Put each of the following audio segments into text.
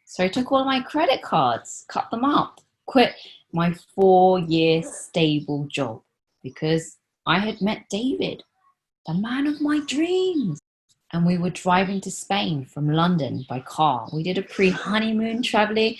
So I took all my credit cards, cut them up, quit my 4-year stable job because I had met David, the man of my dreams. And we were driving to Spain from London by car. We did a pre-honeymoon traveling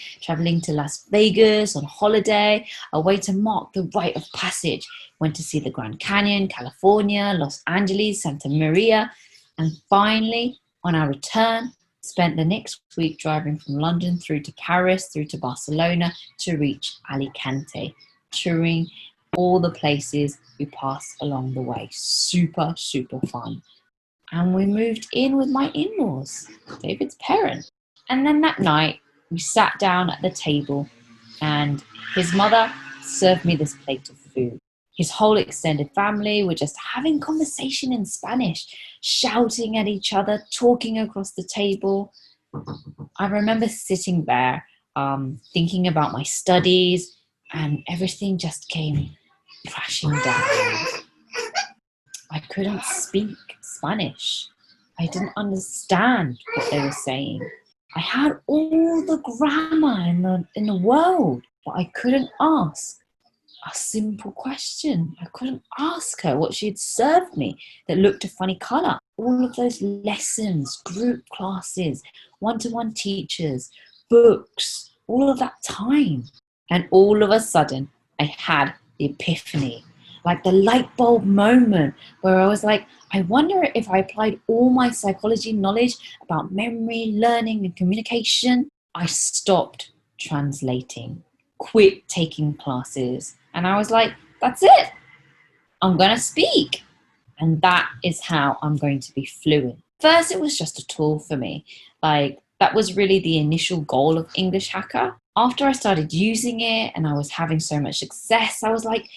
to Las Vegas on holiday, a way to mark the rite of passage. Went to see the Grand Canyon, California, Los Angeles, Santa Maria, and finally, on our return, spent the next week driving from London through to Paris, through to Barcelona to reach Alicante, touring all the places we passed along the way. Super, super fun. And we moved in with my in-laws, David's parents. And then that night, we sat down at the table and his mother served me this plate of food. His whole extended family were just having conversation in Spanish, shouting at each other, talking across the table. I remember sitting there, thinking about my studies, and everything just came crashing down. I couldn't speak Spanish. I didn't understand what they were saying. I had all the grammar in the world, but I couldn't ask a simple question. I couldn't ask her what she had served me that looked a funny colour. All of those lessons, group classes, one-to-one teachers, books, all of that time. And all of a sudden, I had the epiphany, like the light bulb moment where I was like, I wonder if I applied all my psychology knowledge about memory, learning, and communication. I stopped translating, quit taking classes, and I was like, that's it. I'm going to speak. And that is how I'm going to be fluent. First, it was just a tool for me. Like, that was really the initial goal of English Hacker. After I started using it and I was having so much success, I was like,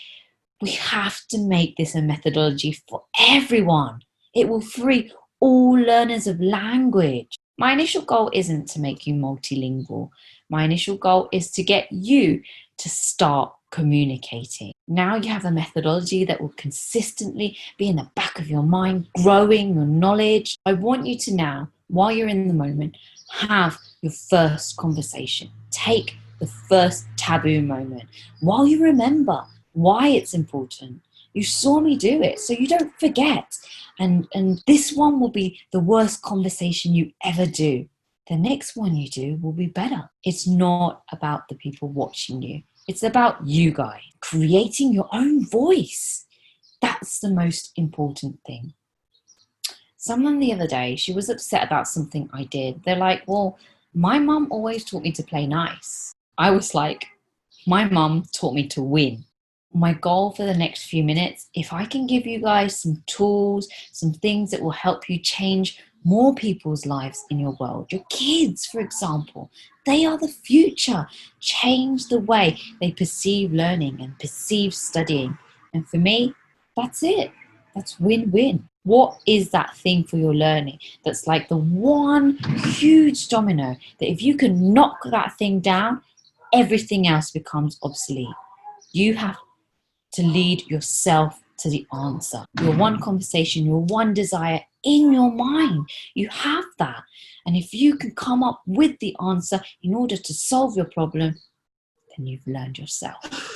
we have to make this a methodology for everyone. It will free all learners of language. My initial goal isn't to make you multilingual. My initial goal is to get you to start communicating. Now you have a methodology that will consistently be in the back of your mind, growing your knowledge. I want you to now, while you're in the moment, have your first conversation. Take the first taboo moment while you remember why it's important. You saw me do it, so you don't forget. And this one will be the worst conversation you ever do. The next one you do will be better. It's not about the people watching you. It's about you guys creating your own voice. That's the most important thing. Someone the other day, she was upset about something I did. They're like, well, my mum always taught me to play nice. I was like, my mum taught me to win. My goal for the next few minutes, if I can give you guys some tools, some things that will help you change more people's lives in your world. Your kids, for example, they are the future. Change the way they perceive learning and perceive studying. And for me, that's it. That's win-win. What is that thing for your learning that's like the one huge domino that if you can knock that thing down, everything else becomes obsolete? You have to lead yourself to the answer. Your one conversation, your one desire in your mind, you have that. And if you can come up with the answer in order to solve your problem, then you've learned yourself.